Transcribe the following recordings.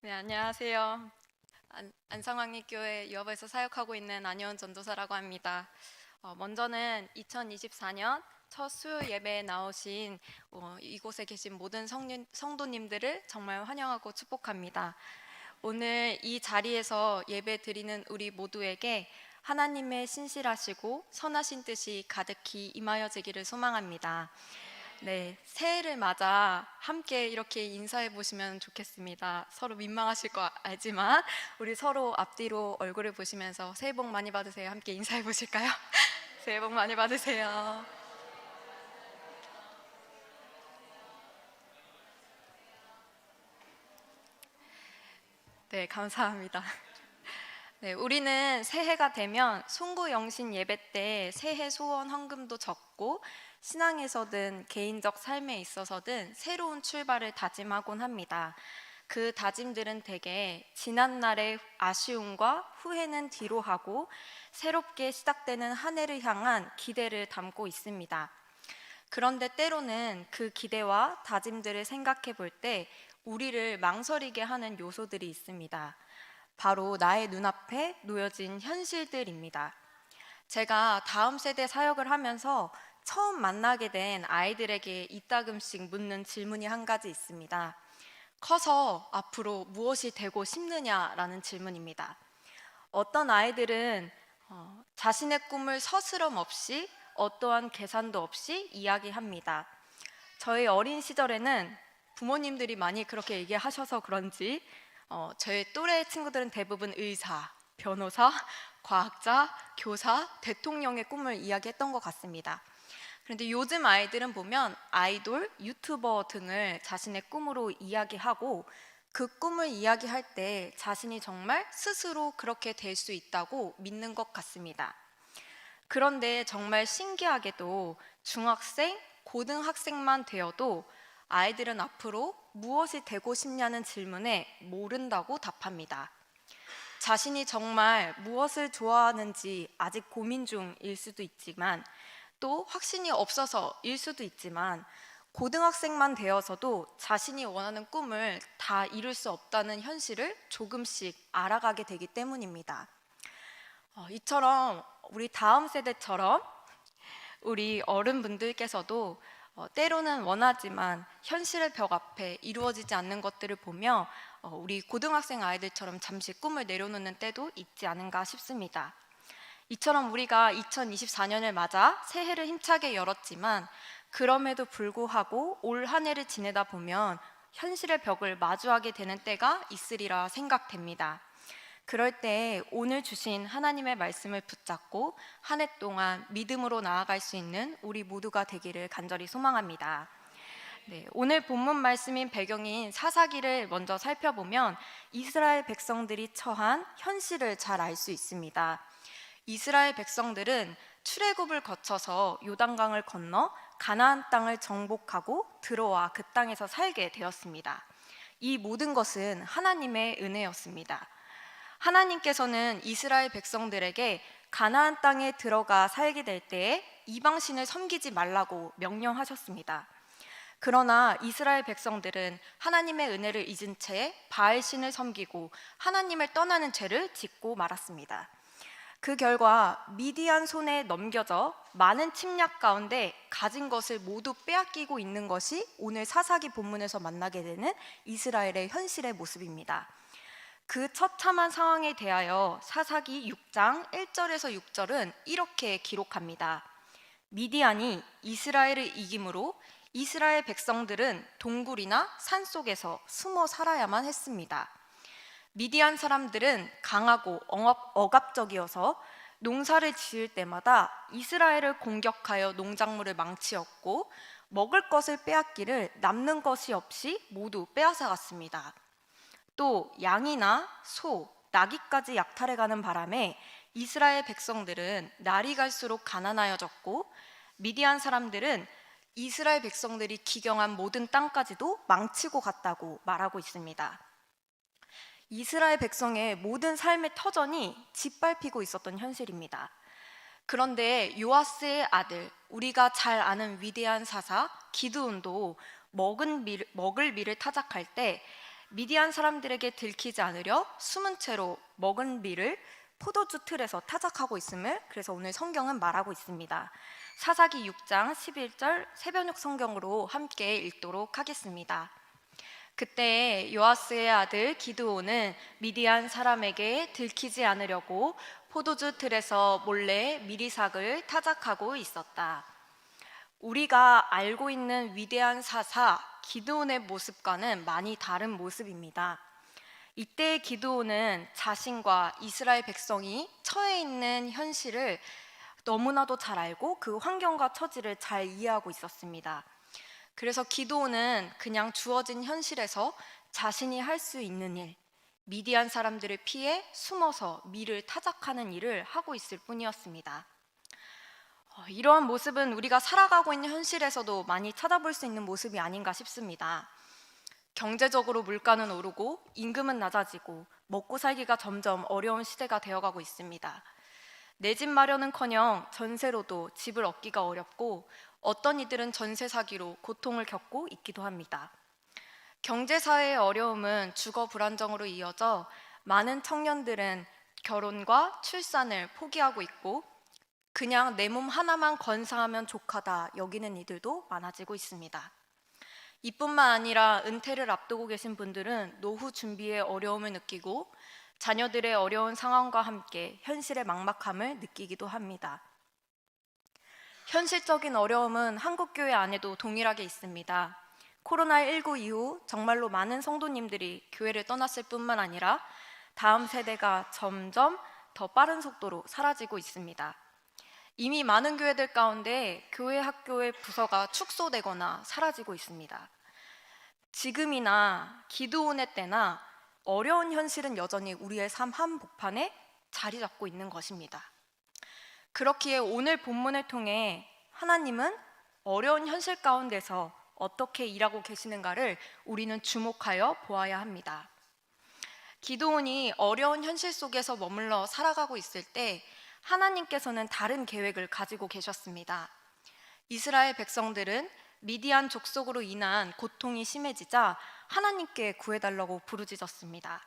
네, 안녕하세요. 안성왕리교회 유업에서 사역하고 있는 안효은 전도사라고 합니다. 먼저는 2024년 첫 수요 예배에 나오신 이곳에 계신 모든 성도님들을 정말 환영하고 축복합니다. 오늘 이 자리에서 예배 드리는 우리 모두에게 하나님의 신실하시고 선하신 뜻이 가득히 임하여지기를 소망합니다. 네, 새해를 맞아 함께 이렇게 인사해 보시면 좋겠습니다. 서로 민망하실 거 알지만 우리 서로 앞뒤로 얼굴을 보시면서 새해 복 많이 받으세요. 함께 인사해 보실까요? 새해 복 많이 받으세요. 네, 감사합니다. 네, 우리는 새해가 되면 송구영신 예배 때 새해 소원 헌금도 적고 신앙에서든 개인적 삶에 있어서든 새로운 출발을 다짐하곤 합니다. 그 다짐들은 대개 지난날의 아쉬움과 후회는 뒤로 하고 새롭게 시작되는 한 해를 향한 기대를 담고 있습니다. 그런데 때로는 그 기대와 다짐들을 생각해 볼 때 우리를 망설이게 하는 요소들이 있습니다. 바로 나의 눈앞에 놓여진 현실들입니다. 제가 다음 세대 사역을 하면서 처음 만나게 된 아이들에게 이따금씩 묻는 질문이 한 가지 있습니다. 커서 앞으로 무엇이 되고 싶느냐라는 질문입니다. 어떤 아이들은 자신의 꿈을 서스럼 없이 어떠한 계산도 없이 이야기합니다. 저희 어린 시절에는 부모님들이 많이 그렇게 얘기하셔서 그런지 저희 또래 친구들은 대부분 의사, 변호사, 과학자, 교사, 대통령의 꿈을 이야기했던 것 같습니다. 그런데 요즘 아이들은 보면 아이돌, 유튜버 등을 자신의 꿈으로 이야기하고 그 꿈을 이야기할 때 자신이 정말 스스로 그렇게 될 수 있다고 믿는 것 같습니다. 그런데 정말 신기하게도 중학생, 고등학생만 되어도 아이들은 앞으로 무엇이 되고 싶냐는 질문에 모른다고 답합니다. 자신이 정말 무엇을 좋아하는지 아직 고민 중일 수도 있지만 또 확신이 없어서일 수도 있지만 고등학생만 되어서도 자신이 원하는 꿈을 다 이룰 수 없다는 현실을 조금씩 알아가게 되기 때문입니다. 이처럼 우리 다음 세대처럼 우리 어른분들께서도 때로는 원하지만 현실의 벽 앞에 이루어지지 않는 것들을 보며 우리 고등학생 아이들처럼 잠시 꿈을 내려놓는 때도 있지 않은가 싶습니다. 이처럼 우리가 2024년을 맞아 새해를 힘차게 열었지만 그럼에도 불구하고 올 한 해를 지내다 보면 현실의 벽을 마주하게 되는 때가 있으리라 생각됩니다. 그럴 때 오늘 주신 하나님의 말씀을 붙잡고 한 해 동안 믿음으로 나아갈 수 있는 우리 모두가 되기를 간절히 소망합니다. 네, 오늘 본문 말씀인 배경인 사사기를 먼저 살펴보면 이스라엘 백성들이 처한 현실을 잘 알 수 있습니다. 이스라엘 백성들은 출애굽을 거쳐서 요단강을 건너 가나안 땅을 정복하고 들어와 그 땅에서 살게 되었습니다. 이 모든 것은 하나님의 은혜였습니다. 하나님께서는 이스라엘 백성들에게 가나안 땅에 들어가 살게 될 때에 이방신을 섬기지 말라고 명령하셨습니다. 그러나 이스라엘 백성들은 하나님의 은혜를 잊은 채 바알신을 섬기고 하나님을 떠나는 죄를 짓고 말았습니다. 그 결과 미디안 손에 넘겨져 많은 침략 가운데 가진 것을 모두 빼앗기고 있는 것이 오늘 사사기 본문에서 만나게 되는 이스라엘의 현실의 모습입니다. 그 처참한 상황에 대하여 사사기 6장 1절에서 6절은 이렇게 기록합니다. 미디안이 이스라엘을 이김으로 이스라엘 백성들은 동굴이나 산속에서 숨어 살아야만 했습니다. 미디안 사람들은 강하고 억압적이어서 농사를 지을 때마다 이스라엘을 공격하여 농작물을 망치었고 먹을 것을 빼앗기를 남는 것이 없이 모두 빼앗아갔습니다. 또 양이나 소, 나귀까지 약탈해가는 바람에 이스라엘 백성들은 날이 갈수록 가난하여졌고 미디안 사람들은 이스라엘 백성들이 기경한 모든 땅까지도 망치고 갔다고 말하고 있습니다. 이스라엘 백성의 모든 삶의 터전이 짓밟히고 있었던 현실입니다. 그런데 요아스의 아들, 우리가 잘 아는 위대한 사사 기드온도 먹을 밀을 타작할 때 미디안 사람들에게 들키지 않으려 숨은 채로 먹은 밀을 포도주 틀에서 타작하고 있음을 그래서 오늘 성경은 말하고 있습니다. 사사기 6장 11절 새번역 성경으로 함께 읽도록 하겠습니다. 그때 요아스의 아들 기드온은 미디안 사람에게 들키지 않으려고 포도주 틀에서 몰래 미리삭을 타작하고 있었다. 우리가 알고 있는 위대한 사사 기드온의 모습과는 많이 다른 모습입니다. 이때 기드온은 자신과 이스라엘 백성이 처해 있는 현실을 너무나도 잘 알고 그 환경과 처지를 잘 이해하고 있었습니다. 그래서 기드온은 그냥 주어진 현실에서 자신이 할 수 있는 일, 미디안 사람들을 피해 숨어서 밀을 타작하는 일을 하고 있을 뿐이었습니다. 이러한 모습은 우리가 살아가고 있는 현실에서도 많이 찾아볼 수 있는 모습이 아닌가 싶습니다. 경제적으로 물가는 오르고 임금은 낮아지고 먹고 살기가 점점 어려운 시대가 되어가고 있습니다. 내 집 마련은커녕 전세로도 집을 얻기가 어렵고 어떤 이들은 전세 사기로 고통을 겪고 있기도 합니다. 경제사회의 어려움은 주거 불안정으로 이어져 많은 청년들은 결혼과 출산을 포기하고 있고 그냥 내 몸 하나만 건사하면 족하다 여기는 이들도 많아지고 있습니다. 이뿐만 아니라 은퇴를 앞두고 계신 분들은 노후 준비에 어려움을 느끼고 자녀들의 어려운 상황과 함께 현실의 막막함을 느끼기도 합니다. 현실적인 어려움은 한국교회 안에도 동일하게 있습니다. 코로나19 이후 정말로 많은 성도님들이 교회를 떠났을 뿐만 아니라 다음 세대가 점점 더 빠른 속도로 사라지고 있습니다. 이미 많은 교회들 가운데 교회 학교의 부서가 축소되거나 사라지고 있습니다. 지금이나 기드온의 때나 어려운 현실은 여전히 우리의 삶 한복판에 자리 잡고 있는 것입니다. 그렇기에 오늘 본문을 통해 하나님은 어려운 현실 가운데서 어떻게 일하고 계시는가를 우리는 주목하여 보아야 합니다. 기드온이 어려운 현실 속에서 머물러 살아가고 있을 때 하나님께서는 다른 계획을 가지고 계셨습니다. 이스라엘 백성들은 미디안 족속으로 인한 고통이 심해지자 하나님께 구해달라고 부르짖었습니다.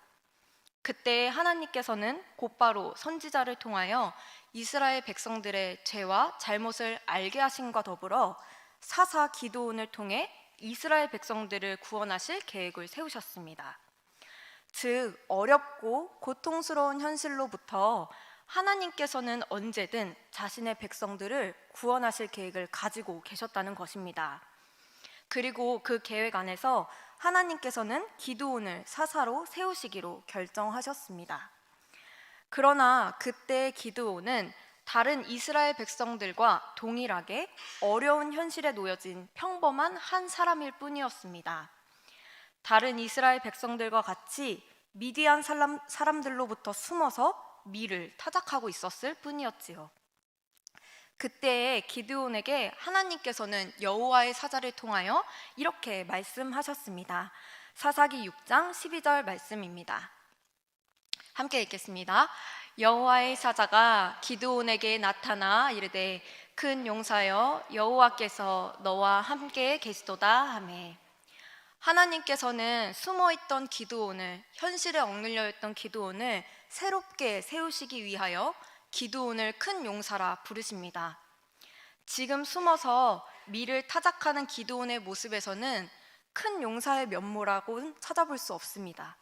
그때 하나님께서는 곧바로 선지자를 통하여 이스라엘 백성들의 죄와 잘못을 알게 하심과 더불어 사사 기드온을 통해 이스라엘 백성들을 구원하실 계획을 세우셨습니다. 즉 어렵고 고통스러운 현실로부터 하나님께서는 언제든 자신의 백성들을 구원하실 계획을 가지고 계셨다는 것입니다. 그리고 그 계획 안에서 하나님께서는 기드온을 사사로 세우시기로 결정하셨습니다. 그러나 그때 기드온은 다른 이스라엘 백성들과 동일하게 어려운 현실에 놓여진 평범한 한 사람일 뿐이었습니다. 다른 이스라엘 백성들과 같이 미디안 사람들로부터 숨어서 밀을 타작하고 있었을 뿐이었지요. 그때 기드온에게 하나님께서는 여호와의 사자를 통하여 이렇게 말씀하셨습니다. 사사기 6장 12절 말씀입니다. 함께 읽겠습니다. 여호와의 사자가 기드온에게 나타나 이르되 큰 용사여 여호와께서 너와 함께 계시도다 하매. 하나님께서는 숨어있던 기드온을, 현실에 억눌려 있던 기드온을 새롭게 세우시기 위하여 기드온을 큰 용사라 부르십니다. 지금 숨어서 밀을 타작하는 기드온의 모습에서는 큰 용사의 면모라고는 찾아볼 수 없습니다.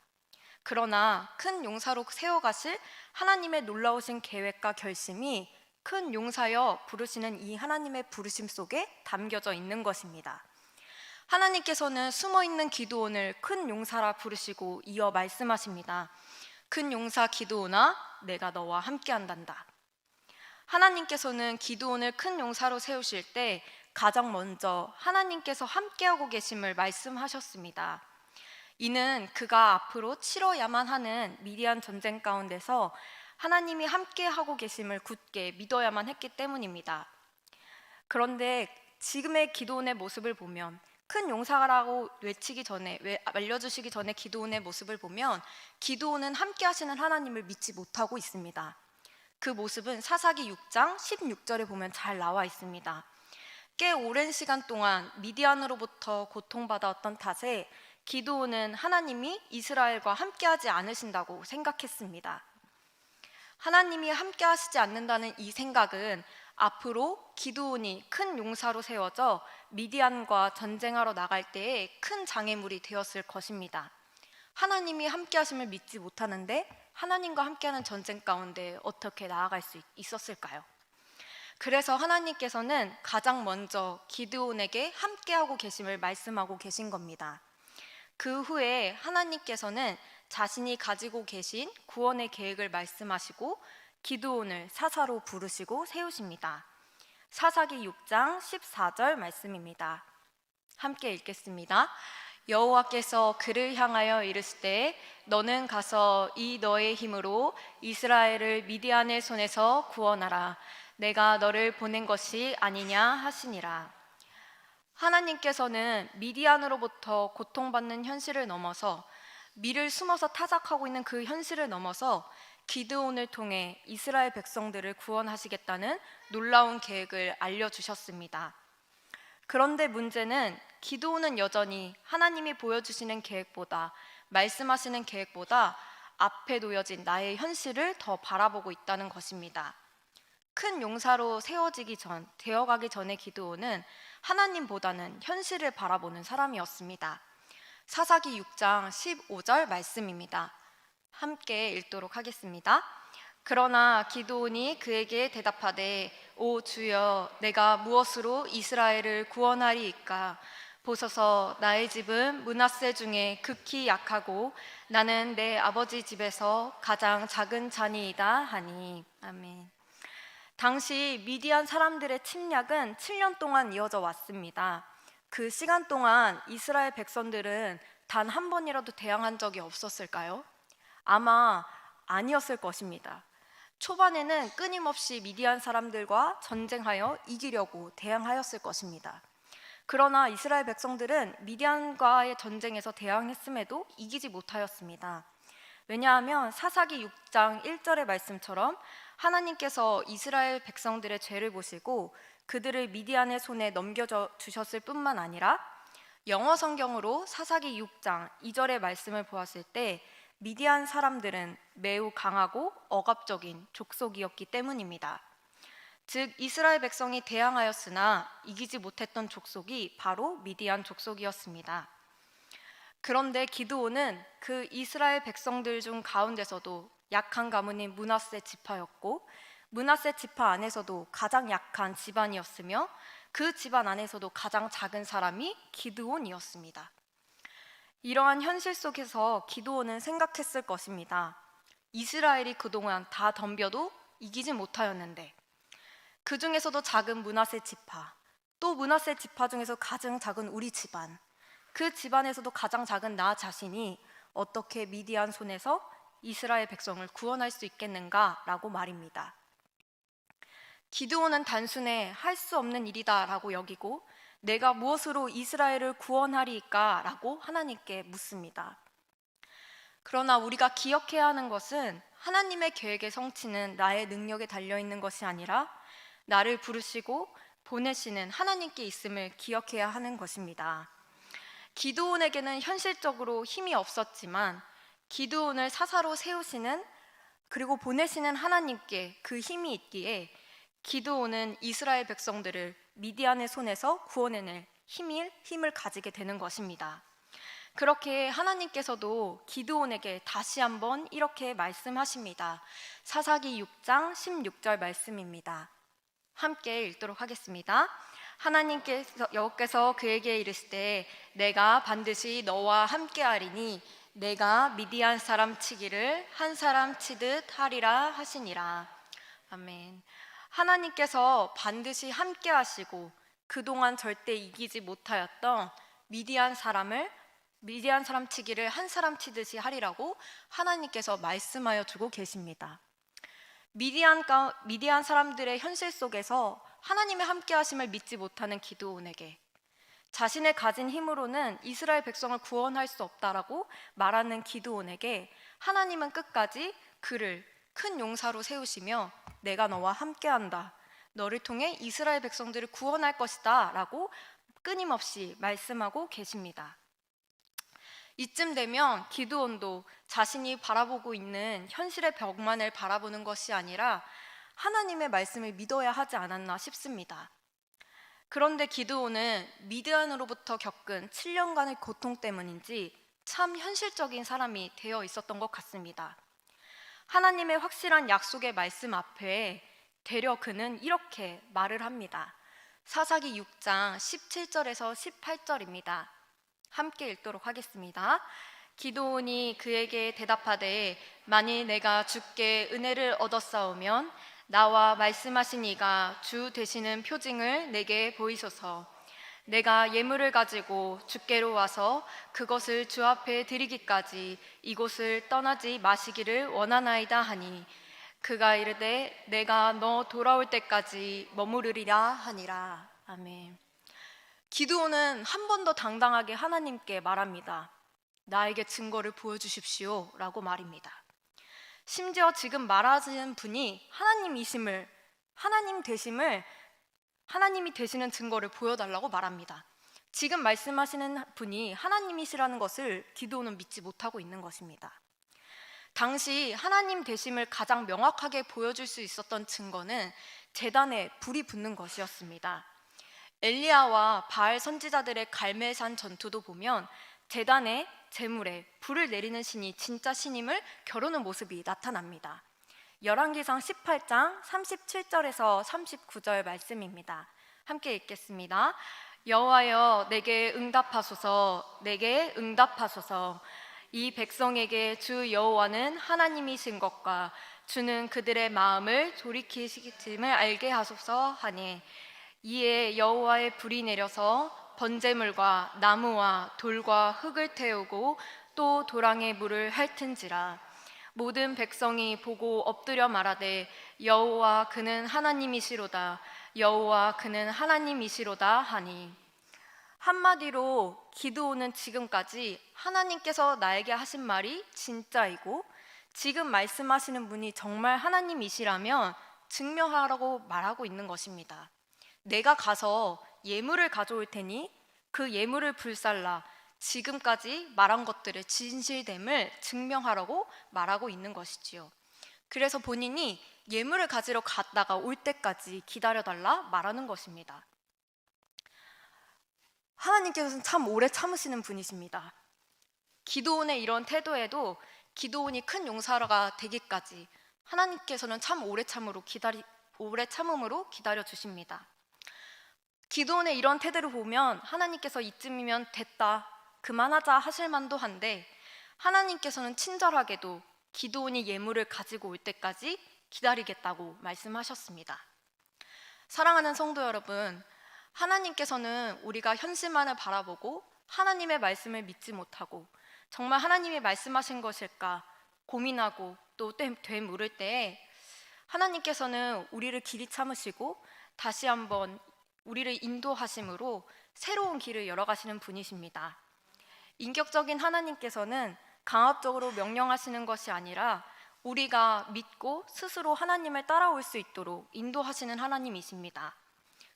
그러나 큰 용사로 세워가실 하나님의 놀라우신 계획과 결심이 큰 용사여 부르시는 이 하나님의 부르심 속에 담겨져 있는 것입니다. 하나님께서는 숨어있는 기드온을 큰 용사라 부르시고 이어 말씀하십니다. 큰 용사 기드온아, 내가 너와 함께한단다. 하나님께서는 기드온을 큰 용사로 세우실 때 가장 먼저 하나님께서 함께하고 계심을 말씀하셨습니다. 이는 그가 앞으로 치러야만 하는 미디안 전쟁 가운데서 하나님이 함께하고 계심을 굳게 믿어야만 했기 때문입니다. 그런데 지금의 기드온의 모습을 보면 큰 용사라고 외치기 전에, 알려주시기 전에 기드온의 모습을 보면 기드온은 함께 하시는 하나님을 믿지 못하고 있습니다. 그 모습은 사사기 6장 16절에 보면 잘 나와 있습니다. 꽤 오랜 시간 동안 미디안으로부터 고통받아왔던 탓에 기드온은 하나님이 이스라엘과 함께하지 않으신다고 생각했습니다. 하나님이 함께하시지 않는다는 이 생각은 앞으로 기드온이 큰 용사로 세워져 미디안과 전쟁하러 나갈 때에 큰 장애물이 되었을 것입니다. 하나님이 함께하심을 믿지 못하는데 하나님과 함께하는 전쟁 가운데 어떻게 나아갈 수 있었을까요? 그래서 하나님께서는 가장 먼저 기드온에게 함께하고 계심을 말씀하고 계신 겁니다. 그 후에 하나님께서는 자신이 가지고 계신 구원의 계획을 말씀하시고 기드온을 사사로 부르시고 세우십니다. 사사기 6장 14절 말씀입니다. 함께 읽겠습니다. 여호와께서 그를 향하여 이르시되 너는 가서 이 너의 힘으로 이스라엘을 미디안의 손에서 구원하라. 내가 너를 보낸 것이 아니냐 하시니라. 하나님께서는 미디안으로부터 고통받는 현실을 넘어서 밀을 숨어서 타작하고 있는 그 현실을 넘어서 기드온을 통해 이스라엘 백성들을 구원하시겠다는 놀라운 계획을 알려주셨습니다. 그런데 문제는 기드온은 여전히 하나님이 보여주시는 계획보다, 말씀하시는 계획보다 앞에 놓여진 나의 현실을 더 바라보고 있다는 것입니다. 큰 용사로 되어가기 전의 기드온은 하나님보다는 현실을 바라보는 사람이었습니다. 사사기 6장 15절 말씀입니다. 함께 읽도록 하겠습니다. 그러나 기드온이 그에게 대답하되 오 주여 내가 무엇으로 이스라엘을 구원하리이까? 보소서 나의 집은 므낫세 중에 극히 약하고 나는 내 아버지 집에서 가장 작은 자니이다 하니. 아멘. 당시 미디안 사람들의 침략은 7년 동안 이어져 왔습니다. 그 시간 동안 이스라엘 백성들은 단 한 번이라도 대항한 적이 없었을까요? 아마 아니었을 것입니다. 초반에는 끊임없이 미디안 사람들과 전쟁하여 이기려고 대항하였을 것입니다. 그러나 이스라엘 백성들은 미디안과의 전쟁에서 대항했음에도 이기지 못하였습니다. 왜냐하면 사사기 6장 1절의 말씀처럼 하나님께서 이스라엘 백성들의 죄를 보시고 그들을 미디안의 손에 넘겨주셨을 뿐만 아니라 영어 성경으로 사사기 6장 2절의 말씀을 보았을 때 미디안 사람들은 매우 강하고 억압적인 족속이었기 때문입니다. 즉 이스라엘 백성이 대항하였으나 이기지 못했던 족속이 바로 미디안 족속이었습니다. 그런데 기드온은 그 이스라엘 백성들 중 가운데서도 약한 가문인 므낫세 지파였고 므낫세 지파 안에서도 가장 약한 집안이었으며 그 집안 안에서도 가장 작은 사람이 기드온이었습니다. 이러한 현실 속에서 기드온은 생각했을 것입니다. 이스라엘이 그동안 다 덤벼도 이기지 못하였는데 그 중에서도 작은 므낫세 지파, 또 므낫세 지파 중에서 가장 작은 우리 집안, 그 집안에서도 가장 작은 나 자신이 어떻게 미디안 손에서 이스라엘 백성을 구원할 수 있겠는가라고 말입니다. 기드온은 단순해 할 수 없는 일이다 라고 여기고 내가 무엇으로 이스라엘을 구원하리이까 라고 하나님께 묻습니다. 그러나 우리가 기억해야 하는 것은 하나님의 계획의 성취는 나의 능력에 달려있는 것이 아니라 나를 부르시고 보내시는 하나님께 있음을 기억해야 하는 것입니다. 기드온에게는 현실적으로 힘이 없었지만 기드온을 사사로 세우시는 그리고 보내시는 하나님께 그 힘이 있기에 기드온은 이스라엘 백성들을 미디안의 손에서 구원해낼 힘을 가지게 되는 것입니다. 그렇게 하나님께서도 기드온에게 다시 한번 이렇게 말씀하십니다. 사사기 6장 16절 말씀입니다. 함께 읽도록 하겠습니다. 여호와께서 그에게 이르시되 내가 반드시 너와 함께하리니 내가 미디안 사람 치기를 한 사람 치듯 하리라 하시니라. 아멘. 하나님께서 반드시 함께 하시고 그동안 절대 이기지 못하였던 미디안 사람 치기를 한 사람 치듯이 하리라고 하나님께서 말씀하여 주고 계십니다. 미디안 사람들의 현실 속에서 하나님의 함께 하심을 믿지 못하는 기드온에게 자신의 가진 힘으로는 이스라엘 백성을 구원할 수 없다라고 말하는 기드온에게 하나님은 끝까지 그를 큰 용사로 세우시며 내가 너와 함께한다. 너를 통해 이스라엘 백성들을 구원할 것이다 라고 끊임없이 말씀하고 계십니다. 이쯤 되면 기드온도 자신이 바라보고 있는 현실의 벽만을 바라보는 것이 아니라 하나님의 말씀을 믿어야 하지 않았나 싶습니다. 그런데 기드온은 미드안으로부터 겪은 7년간의 고통 때문인지 참 현실적인 사람이 되어 있었던 것 같습니다. 하나님의 확실한 약속의 말씀 앞에 되려 그는 이렇게 말을 합니다. 사사기 6장 17절에서 18절입니다. 함께 읽도록 하겠습니다. 기드온이 그에게 대답하되 만일 내가 주께 은혜를 얻었사오면 나와 말씀하신 이가 주 되시는 표징을 내게 보이소서. 내가 예물을 가지고 주께로 와서 그것을 주 앞에 드리기까지 이곳을 떠나지 마시기를 원하나이다 하니 그가 이르되 내가 너 돌아올 때까지 머무르리라 하니라. 아멘. 기드온은 한 번 더 당당하게 하나님께 말합니다. 나에게 증거를 보여주십시오 라고 말입니다. 심지어 지금 말하시는 분이 하나님이 되시는 증거를 보여달라고 말합니다. 지금 말씀하시는 분이 하나님이시라는 것을 기드온은 믿지 못하고 있는 것입니다. 당시 하나님 되심을 가장 명확하게 보여줄 수 있었던 증거는 제단에 불이 붙는 것이었습니다. 엘리야와 바알 선지자들의 갈멜산 전투도 보면 제단에 제물에 불을 내리는 신이 진짜 신임을 겨루는 모습이 나타납니다. 열왕기상 18장 37절에서 39절 말씀입니다. 함께 읽겠습니다. 여호와여 내게 응답하소서, 내게 응답하소서. 이 백성에게 주 여호와는 하나님이신 것과 주는 그들의 마음을 돌이키심을 알게 하소서 하니 이에 여호와의 불이 내려서 번제물과 나무와 돌과 흙을 태우고 또 도랑의 물을 핥은지라. 모든 백성이 보고 엎드려 말하되 여호와 그는 하나님이시로다, 여호와 그는 하나님이시로다 하니. 한마디로 기드온은 지금까지 하나님께서 나에게 하신 말이 진짜이고 지금 말씀하시는 분이 정말 하나님이시라면 증명하라고 말하고 있는 것입니다. 내가 가서 예물을 가져올 테니 그 예물을 불살라 지금까지 말한 것들의 진실됨을 증명하라고 말하고 있는 것이지요. 그래서 본인이 예물을 가지러 갔다가 올 때까지 기다려달라 말하는 것입니다. 하나님께서는 참 오래 참으시는 분이십니다. 기드온의 이런 태도에도 기드온이 큰 용사가 되기까지 하나님께서는 참 오래 참음으로 기다려 주십니다. 기드온의 이런 태도를 보면 하나님께서 이쯤이면 됐다, 그만하자 하실 만도 한데 하나님께서는 친절하게도 기드온이 예물을 가지고 올 때까지 기다리겠다고 말씀하셨습니다. 사랑하는 성도 여러분, 하나님께서는 우리가 현실만을 바라보고 하나님의 말씀을 믿지 못하고 정말 하나님이 말씀하신 것일까 고민하고 또 되물을 때에 하나님께서는 우리를 길이 참으시고 다시 한번 우리를 인도하심으로 새로운 길을 열어가시는 분이십니다. 인격적인 하나님께서는 강압적으로 명령하시는 것이 아니라 우리가 믿고 스스로 하나님을 따라올 수 있도록 인도하시는 하나님이십니다.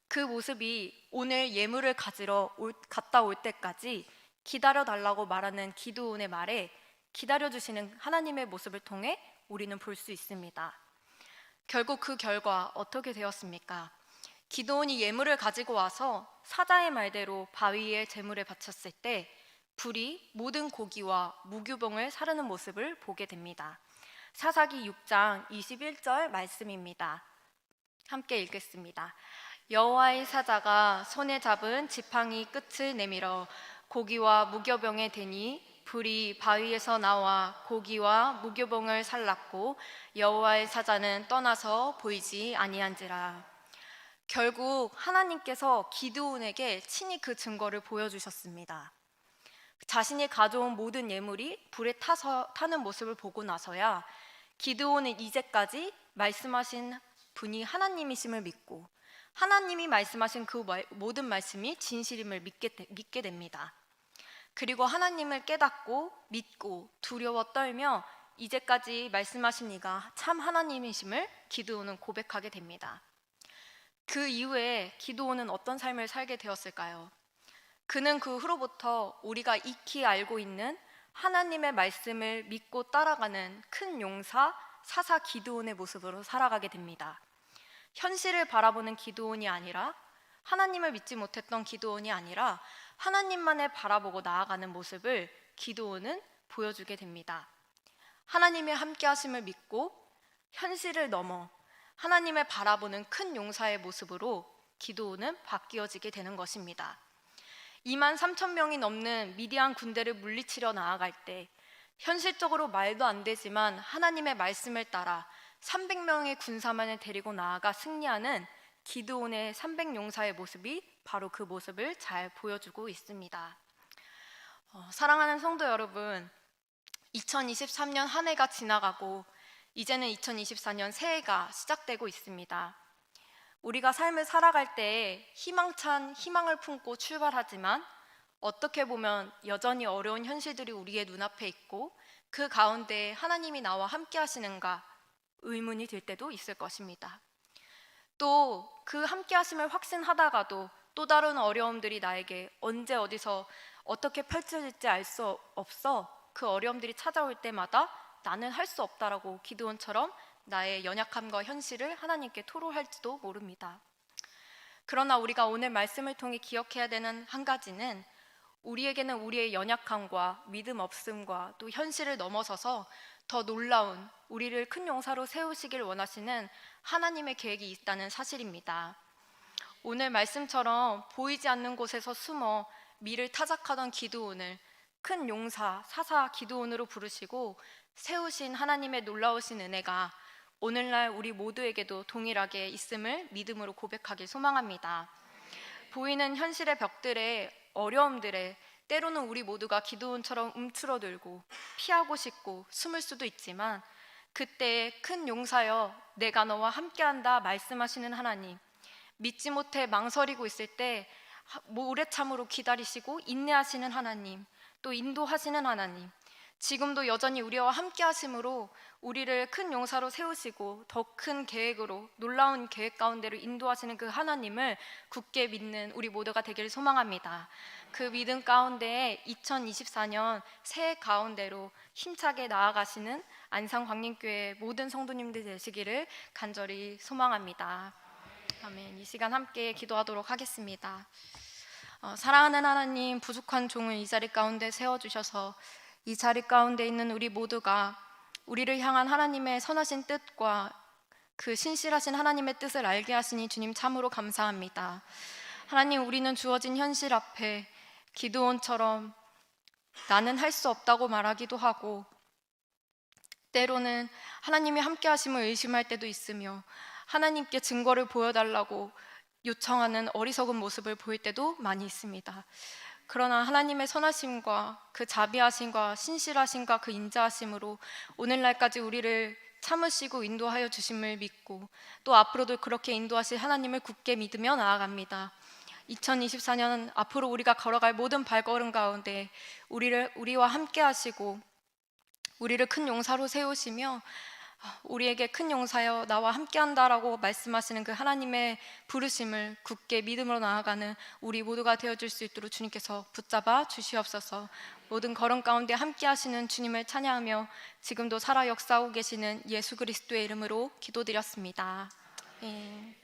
그 모습이 오늘 예물을 가지러 갔다 올 때까지 기다려달라고 말하는 기드온의 말에 기다려주시는 하나님의 모습을 통해 우리는 볼 수 있습니다. 결국 그 결과 어떻게 되었습니까? 기드온이 예물을 가지고 와서 사자의 말대로 바위에 제물을 바쳤을 때 불이 모든 고기와 무교병을 사르는 모습을 보게 됩니다. 사사기 6장 21절 말씀입니다. 함께 읽겠습니다. 여호와의 사자가 손에 잡은 지팡이 끝을 내밀어 고기와 무교병에 대니 불이 바위에서 나와 고기와 무교병을 살랐고 여호와의 사자는 떠나서 보이지 아니한지라. 결국 하나님께서 기드온에게 친히 그 증거를 보여주셨습니다. 자신이 가져온 모든 예물이 불에 타는 모습을 보고 나서야 기드온은 이제까지 말씀하신 분이 하나님이심을 믿고 하나님이 말씀하신 그 모든 말씀이 진실임을 믿게 됩니다. 그리고 하나님을 깨닫고 믿고 두려워 떨며 이제까지 말씀하신 이가 참 하나님이심을 기드온은 고백하게 됩니다. 그 이후에 기드온은 어떤 삶을 살게 되었을까요? 그는 그 후로부터 우리가 익히 알고 있는 하나님의 말씀을 믿고 따라가는 큰 용사 사사 기드온의 모습으로 살아가게 됩니다. 현실을 바라보는 기드온이 아니라, 하나님을 믿지 못했던 기드온이 아니라 하나님만을 바라보고 나아가는 모습을 기드온은 보여주게 됩니다. 하나님의 함께 하심을 믿고 현실을 넘어 하나님을 바라보는 큰 용사의 모습으로 기드온은 바뀌어지게 되는 것입니다. 2만 3천 명이 넘는 미디안 군대를 물리치려 나아갈 때 현실적으로 말도 안 되지만 하나님의 말씀을 따라 300명의 군사만을 데리고 나아가 승리하는 기드온의 300용사의 모습이 바로 그 모습을 잘 보여주고 있습니다. 사랑하는 성도 여러분, 2023년 한 해가 지나가고 이제는 2024년 새해가 시작되고 있습니다. 우리가 삶을 살아갈 때 희망찬 희망을 품고 출발하지만 어떻게 보면 여전히 어려운 현실들이 우리의 눈앞에 있고 그 가운데 하나님이 나와 함께 하시는가 의문이 들 때도 있을 것입니다. 또 그 함께 하심을 확신하다가도 또 다른 어려움들이 나에게 언제 어디서 어떻게 펼쳐질지 알 수 없어 그 어려움들이 찾아올 때마다 나는 할 수 없다라고 기드온처럼 나의 연약함과 현실을 하나님께 토로할지도 모릅니다. 그러나 우리가 오늘 말씀을 통해 기억해야 되는 한 가지는 우리에게는 우리의 연약함과 믿음 없음과 또 현실을 넘어서서 더 놀라운 우리를 큰 용사로 세우시길 원하시는 하나님의 계획이 있다는 사실입니다. 오늘 말씀처럼 보이지 않는 곳에서 숨어 미를 타작하던 기드온을 큰 용사 사사 기드온으로 부르시고 세우신 하나님의 놀라우신 은혜가 오늘날 우리 모두에게도 동일하게 있음을 믿음으로 고백하길 소망합니다. 보이는 현실의 벽들에 어려움들에 때로는 우리 모두가 기드온처럼 움츠러들고 피하고 싶고 숨을 수도 있지만 그때 큰 용사여 내가 너와 함께한다 말씀하시는 하나님, 믿지 못해 망설이고 있을 때 오래 참으로 기다리시고 인내하시는 하나님, 또 인도하시는 하나님, 지금도 여전히 우리와 함께 하심으로 우리를 큰 용사로 세우시고 더 큰 계획으로 놀라운 계획 가운데로 인도하시는 그 하나님을 굳게 믿는 우리 모두가 되기를 소망합니다. 그 믿음 가운데에 2024년 새해 가운데로 힘차게 나아가시는 안산광림교회 모든 성도님들 되시기를 간절히 소망합니다. 아멘. 이 시간 함께 기도하도록 하겠습니다. 사랑하는 하나님, 부족한 종을 이 자리 가운데 세워주셔서 이 자리 가운데 있는 우리 모두가 우리를 향한 하나님의 선하신 뜻과 그 신실하신 하나님의 뜻을 알게 하시니 주님 참으로 감사합니다. 하나님, 우리는 주어진 현실 앞에 기드온처럼 나는 할 수 없다고 말하기도 하고 때로는 하나님이 함께 하심을 의심할 때도 있으며 하나님께 증거를 보여달라고 요청하는 어리석은 모습을 보일 때도 많이 있습니다. 그러나 하나님의 선하심과 그 자비하심과 신실하심과 그 인자하심으로 오늘날까지 우리를 참으시고 인도하여 주심을 믿고 또 앞으로도 그렇게 인도하실 하나님을 굳게 믿으며 나아갑니다. 2024년 앞으로 우리가 걸어갈 모든 발걸음 가운데 우리와 함께 하시고 우리를 큰 용사로 세우시며 우리에게 큰 용사여 나와 함께한다라고 말씀하시는 그 하나님의 부르심을 굳게 믿음으로 나아가는 우리 모두가 되어줄 수 있도록 주님께서 붙잡아 주시옵소서. 모든 걸음 가운데 함께 하시는 주님을 찬양하며 지금도 살아 역사하고 계시는 예수 그리스도의 이름으로 기도드렸습니다. 예.